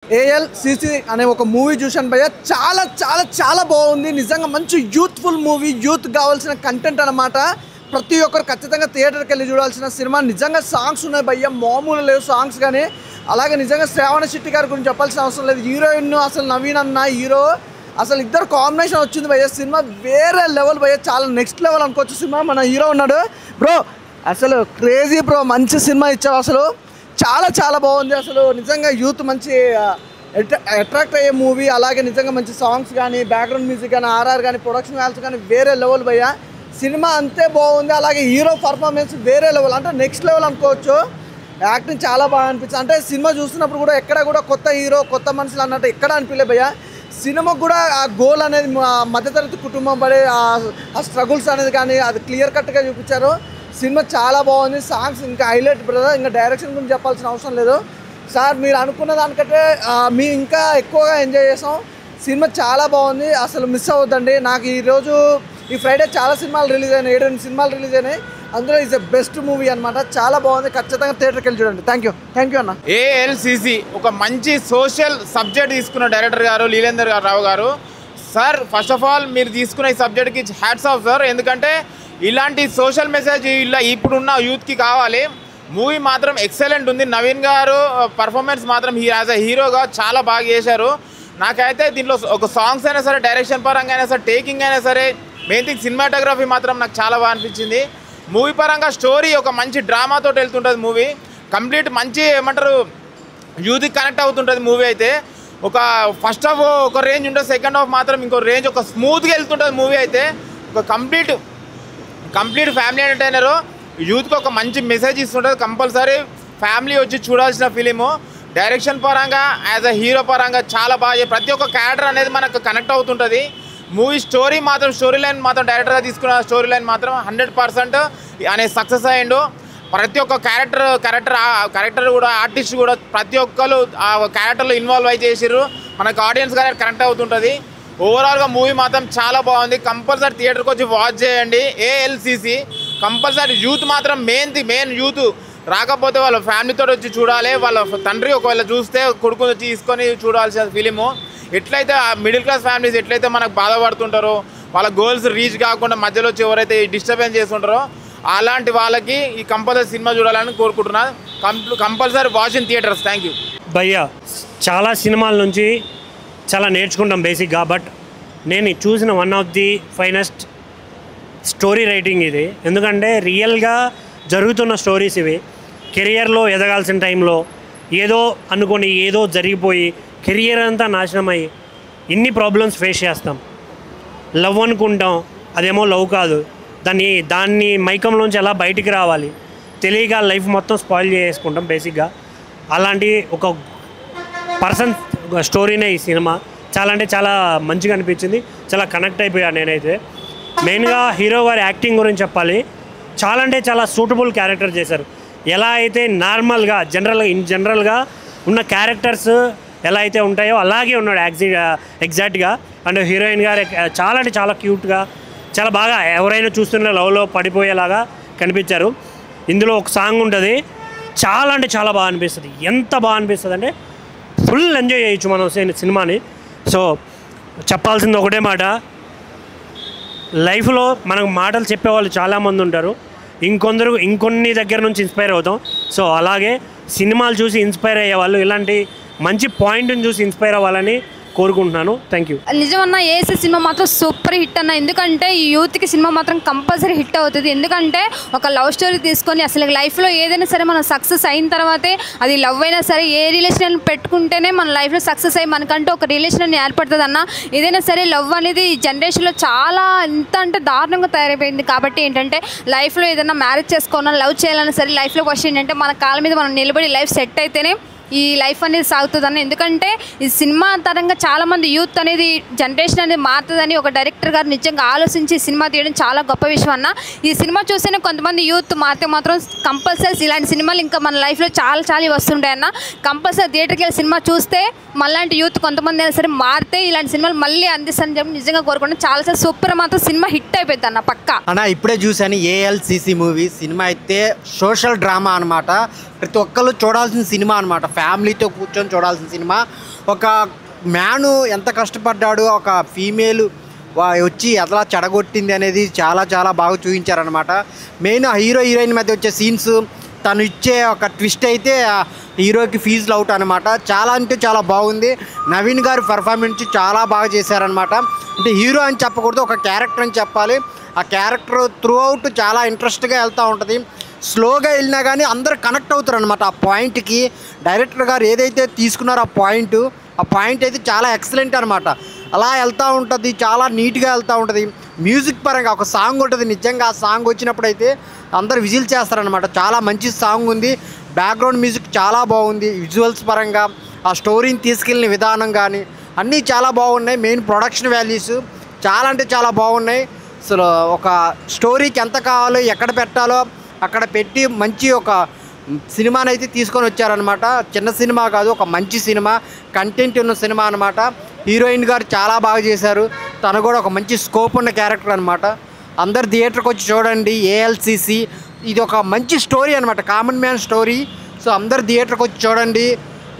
ALCC అనే ఒక movie చూశాను భయ్య. చాలా చాలా చాలా బాగుంది. నిజంగా మంచి యూత్ఫుల్ మూవీ, యూత్ కావాల్సిన కంటెంట్ అనమాట. ప్రతి ఒక్కరు ఖచ్చితంగా థియేటర్కి వెళ్ళి చూడాల్సిన సినిమా. నిజంగా సాంగ్స్ ఉన్నాయి భయ్య, మామూలు లేవు సాంగ్స్ కానీ. అలాగే నిజంగా శ్రావణ శెట్టి గారి గురించి చెప్పాల్సిన అవసరం లేదు. హీరోయిన్ అసలు నవీన్ అన్న హీరో అసలు ఇద్దరు కాంబినేషన్ వచ్చింది భయ్య. సినిమా వేరే లెవెల్ భయ్య, చాలా నెక్స్ట్ లెవెల్ అనుకోవచ్చు సినిమా. మన హీరో ఉన్నాడు బ్రో, అసలు క్రేజీ బ్రో, మంచి సినిమా ఇచ్చావు. అసలు చాలా చాలా బాగుంది. అసలు నిజంగా యూత్ మంచి అట్రాక్ట్ అయ్యే మూవీ. అలాగే నిజంగా మంచి సాంగ్స్ కానీ, బ్యాక్గ్రౌండ్ మ్యూజిక్ కానీ, ఆర్ఆర్ కానీ, ప్రొడక్షన్ వాల్యూస్ కానీ వేరే లెవెల్ భయ్య. సినిమా అంతే బాగుంది. అలాగే హీరో పర్ఫార్మెన్స్ వేరే లెవెల్, అంటే నెక్స్ట్ లెవెల్ అనుకోవచ్చు. యాక్టింగ్ చాలా బాగా అనిపించింది. అంటే సినిమా చూస్తున్నప్పుడు కూడా ఎక్కడ కూడా కొత్త హీరో కొత్త మనుషులు అన్నట్టు ఎక్కడ అనిపించలే భయ్య. సినిమాకు కూడా ఆ గోల్ అనేది మధ్యతరగతి కుటుంబం పడే ఆ స్ట్రగుల్స్ అనేది కానీ అది క్లియర్ కట్గా చూపించారు. సినిమా చాలా బాగుంది. సాంగ్స్ ఇంకా హైలైట్ బ్రదర్. ఇంకా డైరెక్షన్ గురించి చెప్పాల్సిన అవసరం లేదు సార్. మీరు అనుకున్న దానికంటే మేము ఇంకా ఎక్కువగా ఎంజాయ్ చేసాం. సినిమా చాలా బాగుంది, అసలు మిస్ అవ్వద్దండి. నాకు ఈరోజు ఈ ఫ్రైడే చాలా సినిమాలు రిలీజ్ అయినాయి, 7 సినిమాలు రిలీజ్ అయినాయి. అందులో ఈజ్ ఎ బెస్ట్ మూవీ అనమాట. చాలా బాగుంది, ఖచ్చితంగా థియేటర్కి వెళ్ళి చూడండి. థ్యాంక్ యూ అన్న. ఏఎల్సిసి ఒక మంచి సోషల్ సబ్జెక్ట్ తీసుకున్న డైరెక్టర్ గారు లీలేందర్ రావు గారు సార్. ఫస్ట్ ఆఫ్ ఆల్ మీరు తీసుకున్న ఈ సబ్జెక్ట్కి హ్యాట్స్ ఆఫ్ సార్. ఎందుకంటే ఇలాంటి సోషల్ మెసేజ్ ఇలా ఇప్పుడున్న యూత్కి కావాలి. మూవీ మాత్రం ఎక్సలెంట్ ఉంది. నవీన్ గారు పర్ఫార్మెన్స్ మాత్రం యాజ్ అ హీరోగా చాలా బాగా చేశారు. నాకైతే దీంట్లో ఒక సాంగ్స్ అయినా సరే, డైరెక్షన్ పరంగా అయినా సరే, టేకింగ్ అయినా సరే, మెయిన్ థింగ్ సినిమాటోగ్రఫీ మాత్రం నాకు చాలా బాగా అనిపించింది. మూవీ పరంగా స్టోరీ ఒక మంచి డ్రామాతో వెళ్తుంటుంది మూవీ. కంప్లీట్ మంచి ఏమంటారు యూత్కి కనెక్ట్ అవుతుంటుంది మూవీ. అయితే ఒక ఫస్ట్ హాఫ్ ఒక రేంజ్ ఉంటుంది, సెకండ్ హాఫ్ మాత్రం ఇంకో రేంజ్, ఒక స్మూత్గా వెళ్తుంటుంది మూవీ. అయితే ఒక కంప్లీట్ ఫ్యామిలీ ఎంటర్టైనరు, యూత్కి ఒక మంచి మెసేజ్ ఇస్తుంటుంది. కంపల్సరీ ఫ్యామిలీ వచ్చి చూడాల్సిన ఫిలిము. డైరెక్షన్ పరంగా యాజ్ అ హీరో పరంగా చాలా బాగా, ప్రతి ఒక్క క్యారెక్టర్ అనేది మనకు కనెక్ట్ అవుతుంటుంది. మూవీ స్టోరీ లైన్ మాత్రం డైరెక్టర్గా తీసుకున్న స్టోరీ లైన్ మాత్రం 100% అనేది సక్సెస్ అయ్యిండు. ప్రతి ఒక్క క్యారెక్టర్ కూడా, ఆర్టిస్ట్ కూడా ప్రతి ఒక్కరు ఆ క్యారెక్టర్లో ఇన్వాల్వ్ అయి చేసిర్రు. మనకు ఆడియన్స్ కానీ కనెక్ట్ అవుతుంటుంది. ఓవరాల్గా మూవీ మాత్రం చాలా బాగుంది. కంపల్సరీ థియేటర్కి వచ్చి వాచ్ చేయండి. ఏఎల్సిసి కంపల్సరీ యూత్ మాత్రం మెయిన్ యూత్ రాకపోతే వాళ్ళ ఫ్యామిలీతో వచ్చి చూడాలి. వాళ్ళ తండ్రి ఒకవేళ చూస్తే కొడుకుని వచ్చి తీసుకొని చూడాల్సిన ఫిలిము. ఎట్లయితే మిడిల్ క్లాస్ ఫ్యామిలీస్ ఎట్లయితే మనకు బాధపడుతుంటారో, వాళ్ళ గోల్స్ రీచ్ కాకుండా మధ్యలో వచ్చి ఎవరైతే డిస్టర్బెన్స్ చేస్తుంటారో అలాంటి వాళ్ళకి ఈ కంపల్సరీ సినిమా చూడాలని కోరుకుంటున్నాను. Compulsory watch in theatres. Thank you భయ్యా. చాలా సినిమాల నుంచి చాలా నేర్చుకుంటాం బేసిక్గా. బట్ నేను చూసిన one of the finest story writing ఇది. ఎందుకంటే రియల్గా జరుగుతున్న స్టోరీస్ ఇవి. కెరియర్లో ఎదగాల్సిన టైంలో ఏదో అనుకొని ఏదో జరిగిపోయి కెరియర్ అంతా నాశనం అయ్యి ఇన్ని ప్రాబ్లమ్స్ ఫేస్ చేస్తాం. లవ్ అనుకుంటాం, అదేమో లవ్ కాదు. దాన్ని మైకంలోంచి ఎలా బయటికి రావాలి తెలియక లైఫ్ మొత్తం స్పాయిల్ చేసుకుంటాం బేసిక్గా. అలాంటి ఒక పర్సన్ స్టోరీనే ఈ సినిమా. చాలా అంటే చాలా మంచిగా అనిపించింది. చాలా కనెక్ట్ అయిపోయాను నేనైతే. మెయిన్గా హీరో గారి యాక్టింగ్ గురించి చెప్పాలి. చాలా అంటే చాలా సూటబుల్ క్యారెక్టర్ చేశారు. ఎలా అయితే నార్మల్గా జనరల్గా ఉన్న క్యారెక్టర్స్ ఎలా అయితే ఉంటాయో అలాగే ఉన్నాడు ఎగ్జాక్ట్గా. అండ్ హీరోయిన్ గారు చాలా అంటే చాలా క్యూట్గా, చాలా బాగా ఎవరైనా చూస్తున్న లవ్లో పడిపోయేలాగా కనిపించారు. ఇందులో ఒక సాంగ్ ఉంటుంది, చాలా అంటే చాలా బాగా అనిపిస్తుంది. ఎంత బాగా అనిపిస్తుంది అంటే ఫుల్ ఎంజాయ్ చేయొచ్చు మనం సినిమాని. సో చెప్పాల్సింది ఒకటే మాట, లైఫ్లో మనకు మాటలు చెప్పేవాళ్ళు చాలామంది ఉంటారు. ఇంకొన్ని దగ్గర నుంచి ఇన్స్పైర్ అవుతాం. సో అలాగే సినిమాలు చూసి ఇన్స్పైర్ అయ్యేవాళ్ళు ఇలాంటి మంచి పాయింట్ని చూసి ఇన్స్పైర్ అవ్వాలని కోరుకుంటున్నాను. Thank you. నిజమన్నా ఏఎస్సి సినిమా మాత్రం సూపర్ హిట్ అన్న. ఎందుకంటే ఈ యూత్కి సినిమా మాత్రం కంపల్సరీ హిట్ అవుతుంది. ఎందుకంటే ఒక లవ్ స్టోరీ తీసుకొని అసలు లైఫ్లో ఏదైనా సరే మనం సక్సెస్ అయిన తర్వాతే, అది లవ్ అయినా సరే ఏ రిలేషన్ పెట్టుకుంటేనే మన లైఫ్లో సక్సెస్ అయ్యి మనకంటే ఒక రిలేషన్ అని ఏర్పడుతుంది అన్న. ఏదైనా సరే లవ్ అనేది ఈ జనరేషన్లో చాలా ఎంత అంటే దారుణంగా తయారైపోయింది. కాబట్టి ఏంటంటే లైఫ్లో ఏదైనా మ్యారేజ్ చేసుకోవాలన్నా, లవ్ చేయాలన్నా సరే లైఫ్లో ఫస్ట్ ఏంటంటే మన కాళ్ళ మీద మనం నిలబడి లైఫ్ సెట్ అయితేనే ఈ లైఫ్ అనేది సాగుతుందని. ఎందుకంటే ఈ సినిమా తరంగా చాలామంది యూత్ అనేది జనరేషన్ అనేది మారుతుందని ఒక డైరెక్టర్ గారు నిజంగా ఆలోచించి సినిమా తీయడం చాలా గొప్ప విషయం అన్న. ఈ సినిమా చూస్తేనే కొంతమంది యూత్ మారితే మాత్రం కంపల్సరీ ఇలాంటి సినిమాలు ఇంకా మన లైఫ్లో చాలా వస్తుంటాయి అన్న. కంపల్సరీ థియేటర్కి వెళ్ళి సినిమా చూస్తే మనలాంటి యూత్ కొంతమంది అయినా సరే మారితే ఇలాంటి సినిమాలు మళ్ళీ అందిస్తారని చెప్పి నిజంగా కోరుకుంటున్నాను. చాలా సూపర్ మాత్రం సినిమా హిట్ అయిపోయింది అన్న పక్కా. అన్న ఇప్పుడే చూసాను ఏఎల్సిసి మూవీ. సినిమా అయితే సోషల్ డ్రామా అనమాట. ప్రతి ఒక్కరు చూడాల్సిన సినిమా అనమాట. ఫ్యామిలీతో కూర్చొని చూడాల్సిన సినిమా. ఒక మ్యాను ఎంత కష్టపడ్డాడు, ఒక ఫీమేల్ వచ్చి ఎలా చెడగొట్టింది అనేది చాలా చాలా బాగా చూపించారనమాట. మెయిన్ హీరో హీరోయిన్ మధ్య వచ్చే సీన్స్, తను ఇచ్చే ఒక ట్విస్ట్ అయితే హీరోకి ఫీజులు అవుట్ అనమాట. చాలా అంటే చాలా బాగుంది. నవీన్ గారు పెర్ఫార్మెన్స్ చాలా బాగా చేశారనమాట. అంటే హీరో అని చెప్పకూడదు, ఒక క్యారెక్టర్ అని చెప్పాలి. ఆ క్యారెక్టర్ త్రూ అవుట్ చాలా ఇంట్రెస్ట్గా వెళ్తూ ఉంటుంది. స్లోగా వెళ్ళినా కానీ అందరు కనెక్ట్ అవుతారు అనమాట ఆ పాయింట్కి. డైరెక్టర్ గారు ఏదైతే తీసుకున్నారో ఆ పాయింట్ అయితే చాలా ఎక్సలెంట్ అనమాట. అలా వెళ్తూ ఉంటుంది, చాలా నీట్గా వెళ్తూ ఉంటుంది. మ్యూజిక్ పరంగా ఒక సాంగ్ ఉంటుంది, నిజంగా ఆ సాంగ్ వచ్చినప్పుడు అయితే అందరు విజిల్ చేస్తారనమాట. చాలా మంచి సాంగ్ ఉంది. బ్యాక్గ్రౌండ్ మ్యూజిక్ చాలా బాగుంది. విజువల్స్ పరంగా ఆ స్టోరీని తీసుకెళ్ళిన విధానం కానీ అన్నీ చాలా బాగున్నాయి. మెయిన్ ప్రొడక్షన్ వాల్యూస్ చాలా అంటే చాలా బాగున్నాయి. అసలు ఒక స్టోరీకి ఎంత కావాలో ఎక్కడ పెట్టాలో అక్కడ పెట్టి మంచి ఒక సినిమాని అయితే తీసుకొని వచ్చారనమాట. చిన్న సినిమా కాదు, ఒక మంచి సినిమా, కంటెంట్ ఉన్న సినిమా అనమాట. హీరోయిన్ గారు చాలా బాగా చేశారు. తను కూడా ఒక మంచి స్కోప్ ఉన్న క్యారెక్టర్ అనమాట. అందరు థియేటర్కి వచ్చి చూడండి. ఏఎల్సిసి ఇది ఒక మంచి స్టోరీ అనమాట, కామన్ మ్యాన్ స్టోరీ. సో అందరు థియేటర్కి వచ్చి చూడండి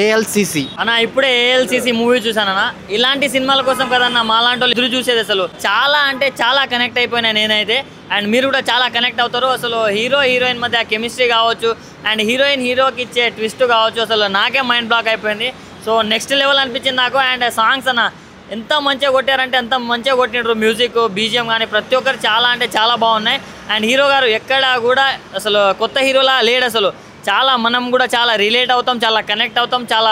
ఏఎల్సిసి. అన్న ఇప్పుడే ఏఎల్సిసి మూవీ చూసానన్న. ఇలాంటి సినిమాల కోసం కదన్న మాలాంటి వాళ్ళు ఎదురు చూసేది. అసలు చాలా అంటే చాలా కనెక్ట్ అయిపోయినా నేనైతే, అండ్ మీరు కూడా చాలా కనెక్ట్ అవుతారు. అసలు హీరో హీరోయిన్ మధ్య కెమిస్ట్రీ కావచ్చు, అండ్ హీరోయిన్ హీరోకి ఇచ్చే ట్విస్ట్ కావచ్చు, అసలు నాకే మైండ్ బ్లాక్ అయిపోయింది. సో నెక్స్ట్ లెవెల్ అనిపించింది నాకు. అండ్ సాంగ్స్ అన్న ఎంత మంచిగా కొట్టారంటే అంత మంచిగా కొట్టినారు. మ్యూజిక్, బీజిఎం కానీ ప్రతి ఒక్కరు చాలా అంటే చాలా బాగున్నాయి. అండ్ హీరో గారు ఎక్కడ కూడా అసలు కొత్త హీరోలా లేడు. అసలు చాలా మనం కూడా చాలా రిలేట్ అవుతాం, చాలా కనెక్ట్ అవుతాం, చాలా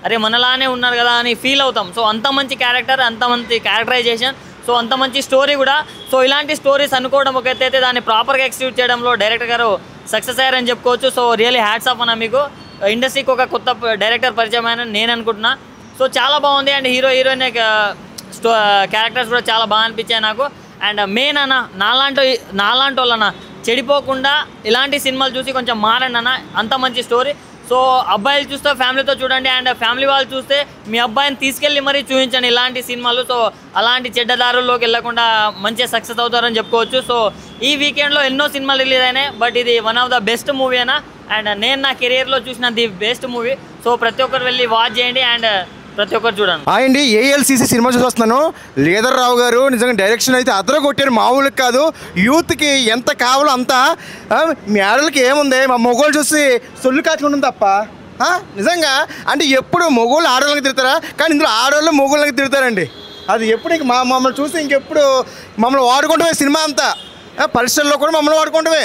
అరే మనలానే ఉన్నారు కదా అని ఫీల్ అవుతాం. సో అంత మంచి క్యారెక్టర్, అంత మంచి క్యారెక్టరైజేషన్, సో అంత మంచి స్టోరీ కూడా. సో ఇలాంటి స్టోరీస్ అనుకోవడం ఒక ఎత్తు అయితే దాన్ని ప్రాపర్గా ఎక్స్క్యూట్ చేయడంలో డైరెక్టర్ గారు సక్సెస్ అయ్యారని చెప్పుకోవచ్చు. సో రియల్లీ హ్యాట్స్ ఆఫ్ అన్న మీకు. ఇండస్ట్రీకి ఒక కొత్త డైరెక్టర్ పరిచయం అని నేను అనుకుంటున్నా. సో చాలా బాగుంది. అండ్ హీరో హీరోయిన్ క్యారెక్టర్స్ కూడా చాలా బాగా అనిపించాయి నాకు. అండ్ మెయిన్ అన్న నాలాంటి వాళ్ళన్న చెడిపోకుండా ఇలాంటి సినిమాలు చూసి కొంచెం మారండి అన్న. అంత మంచి స్టోరీ. సో అబ్బాయిలు చూస్తే ఫ్యామిలీతో చూడండి, అండ్ ఫ్యామిలీ వాళ్ళు చూస్తే మీ అబ్బాయిని తీసుకెళ్ళి మరీ చూపించండి ఇలాంటి సినిమాలు. సో అలాంటి చెడ్డదారుల్లోకి వెళ్ళకుండా మంచిగా సక్సెస్ అవుతారని చెప్పుకోవచ్చు. సో ఈ వీకెండ్లో ఎన్నో సినిమాలు రిలీజ్ అయినాయి, బట్ ఇది one of the best movie అయినా. అండ్ నేను నా కెరియర్లో చూసిన ది బెస్ట్ మూవీ. సో ప్రతి ఒక్కరు వెళ్ళి వాచ్ చేయండి అండ్ ప్రతి ఒక్కరు చూడండి. అండి ఏఎల్సిసి సినిమా చూసి వస్తున్నాను. లీదర్ రావు గారు నిజంగా డైరెక్షన్ అయితే అదర కొట్టారు, మామూలుగా కాదు. యూత్కి ఎంత కావాలో అంత. మీ ఆడలకి ఏముంది, మా మొగోళ్ళు చూసి సొల్లు కాచుకుంటుంది తప్ప నిజంగా. అంటే ఎప్పుడు మొగోళ్ళు ఆడవాళ్ళకి తిడతారా, కానీ ఇందులో ఆడవాళ్ళు మొగోళ్ళకి తిడతారండి. అది ఎప్పుడు ఇంక మమ్మల్ని చూసి ఇంకెప్పుడు మమ్మల్ని వాడుకుంటామే. సినిమా అంతా పరిశ్రమలో కూడా మమ్మల్ని వాడుకుంటామే,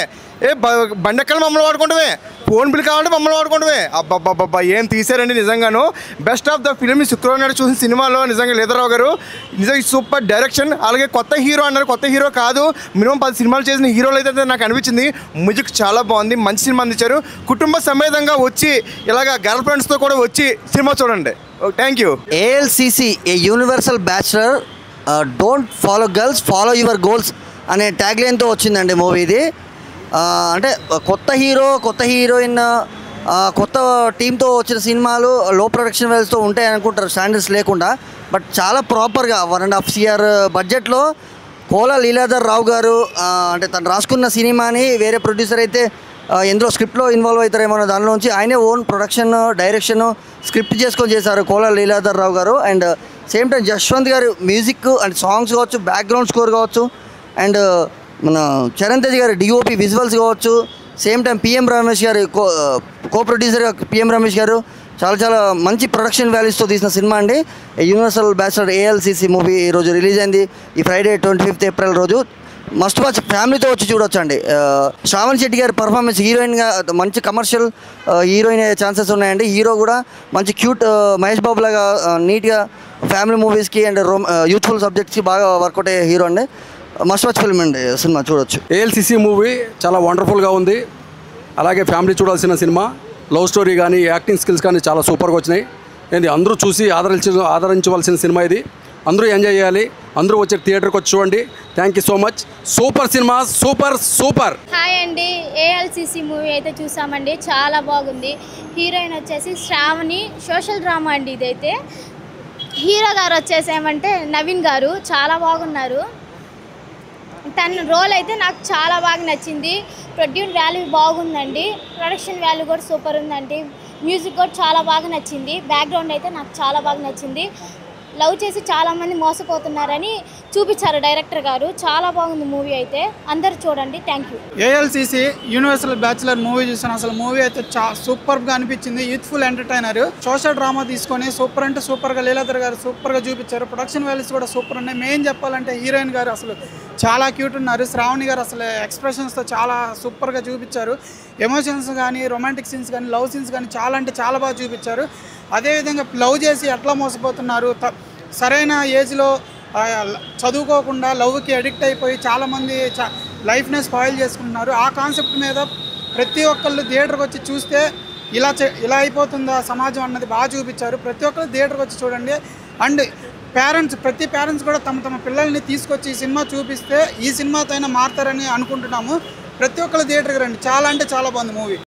బండెక్కలు మమ్మల్ని వాడుకుంటామే, ఫోన్ బిల్ కావాలంటే మమ్మల్ని వాడుకుంటామే. అబ్బాబ్బాబ్బా ఏం తీశారండి నిజంగాను. బెస్ట్ ఆఫ్ ద ఫిలిం శుక్రవారం నాడు చూసిన సినిమాలో నిజంగా లీదర్రావు గారు నిజంగా సూపర్ డైరెక్షన్. అలాగే కొత్త హీరో అన్నారు, కొత్త హీరో కాదు, మినిమం 10 సినిమాలు చేసిన హీరోలు అయితే నాకు అనిపించింది. మ్యూజిక్ చాలా బాగుంది, మంచి సినిమా అందించారు. కుటుంబ సమేతంగా వచ్చి ఇలాగ గర్ల్ ఫ్రెండ్స్తో కూడా వచ్చి సినిమా చూడండి. Thank you. ALCC a universal bachelor, don't follow girls, follow your goals అనే ట్యాగ్లైన్తో వచ్చిందండి మూవీ ఇది. అంటే కొత్త హీరో, కొత్త హీరోయిన్, కొత్త టీంతో వచ్చిన సినిమాలు లో ప్రొడక్షన్ వాల్యూస్తో ఉంటాయి అనుకుంటారు, స్టాండర్డ్స్ లేకుండా. బట్ చాలా ప్రాపర్గా 1.5 CR బడ్జెట్లో కోలా లీలాధర్ రావు గారు అంటే తను రాసుకున్న సినిమాని వేరే ప్రొడ్యూసర్ అయితే ఎందులో స్క్రిప్ట్లో ఇన్వాల్వ్ అవుతారేమో దానిలోంచి ఆయనే ఓన్ ప్రొడక్షన్, డైరెక్షన్, స్క్రిప్ట్ చేసుకొని చేశారు కోలా లీలాధర్ రావు గారు. అండ్ సేమ్ టైం జశ్వంత్ గారు మ్యూజిక్ అండ్ సాంగ్స్ కావచ్చు, బ్యాక్గ్రౌండ్ స్కోర్ కావచ్చు, అండ్ మన చరణ్ తేజ్ గారి డిఓపి విజువల్స్ కావచ్చు, సేమ్ టైం పిఎం రమేష్ గారు కో ప్రొడ్యూసర్ పిఎం రమేష్ గారు చాలా చాలా మంచి ప్రొడక్షన్ వాల్యూస్తో తీసిన సినిమా అండి యూనివర్సల్ బ్యాచులర్ ఏఎల్సిసి మూవీ. ఈరోజు రిలీజ్ అయింది, ఈ ఫ్రైడే 25 ఏప్రిల్ రోజు. మస్ట్ వాచ్, ఫ్యామిలీతో వచ్చి చూడొచ్చు అండి. శ్రావణ్ శెట్టి గారి పర్ఫార్మెన్స్ హీరోయిన్గా మంచి కమర్షియల్ హీరోయిన్ అయ్యే ఛాన్సెస్ ఉన్నాయండి. హీరో కూడా మంచి క్యూట్ మహేష్ బాబు లాగా నీట్గా ఫ్యామిలీ మూవీస్కి అండ్ యూత్ఫుల్ సబ్జెక్ట్స్కి బాగా వర్కౌట్ అయ్యే హీరో అండి. మస్ట్ వాచ్ ఫిల్మ్ అండి, సినిమా చూడొచ్చు. ఏఎల్సిసి మూవీ చాలా వండర్ఫుల్గా ఉంది. అలాగే ఫ్యామిలీ చూడాల్సిన సినిమా. లవ్ స్టోరీ కానీ యాక్టింగ్ స్కిల్స్ కానీ చాలా సూపర్గా వచ్చినాయి. ఏంది అందరూ చూసి ఆదరించవలసిన సినిమా ఇది. అందరూ ఎంజాయ్ చేయాలి, అందరూ వచ్చి థియేటర్కి వచ్చి చూడండి. Thank you so much. Super cinema, super super. Hi అండి, ఏఎల్సిసి మూవీ అయితే చూసామండి, చాలా బాగుంది. హీరోయిన్ వచ్చేసి శ్రావణి, సోషల్ డ్రామా అండి ఇదైతే. హీరో గారు వచ్చేసి ఏమంటే నవీన్ గారు, చాలా బాగున్నారు. తన రోల్ అయితే నాకు చాలా బాగా నచ్చింది. ప్రొడ్యూస్ వాల్యూ బాగుందండి, ప్రొడక్షన్ వాల్యూ కూడా సూపర్ ఉందండి, మ్యూజిక్ కూడా చాలా బాగా నచ్చింది, బ్యాక్గ్రౌండ్ అయితే నాకు చాలా బాగా నచ్చింది. లవ్ చేసి చాలామంది మోసపోతున్నారని చూపించారు డైరెక్టర్ గారు. చాలా బాగుంది మూవీ అయితే, అందరు చూడండి. Thank you. ALCC universal bachelor movie చూసాను. అసలు మూవీ అయితే సూపర్గా అనిపించింది. యూత్ఫుల్ ఎంటర్టైనర్, సోషల్ డ్రామా తీసుకొని సూపర్ అంటే సూపర్గా లీలాధర్ గారు సూపర్గా చూపించారు. ప్రొడక్షన్ వాల్యూస్ కూడా సూపర్ ఉన్నాయి. మెయిన్ చెప్పాలంటే హీరోయిన్ గారు అసలు చాలా క్యూట్ ఉన్నారు. శ్రావణి గారు అసలు ఎక్స్ప్రెషన్స్తో చాలా సూపర్గా చూపించారు. ఎమోషన్స్ కానీ, రొమాంటిక్ సీన్స్ కానీ, లవ్ సీన్స్ కానీ చాలా అంటే చాలా బాగా చూపించారు. అదేవిధంగా లవ్ చేసి ఎట్లా మోసపోతున్నారు, సరైన ఏజ్లో చదువుకోకుండా లవ్కి అడిక్ట్ అయిపోయి చాలామంది లైఫ్ని స్పాయిల్ చేసుకుంటున్నారు. ఆ కాన్సెప్ట్ మీద ప్రతి ఒక్కళ్ళు థియేటర్కి వచ్చి చూస్తే ఇలా అయిపోతుందా సమాజం అన్నది బాగా చూపించారు. ప్రతి ఒక్కళ్ళు థియేటర్కి వచ్చి చూడండి. అండ్ ప్రతి పేరెంట్స్ కూడా తమ పిల్లల్ని తీసుకొచ్చి ఈ సినిమా చూపిస్తే ఈ సినిమాతో అయినా మారుతారని అనుకుంటున్నాము. ప్రతి ఒక్కళ్ళు థియేటర్కి రండి. చాలా అంటే చాలా బాగుంది మూవీ.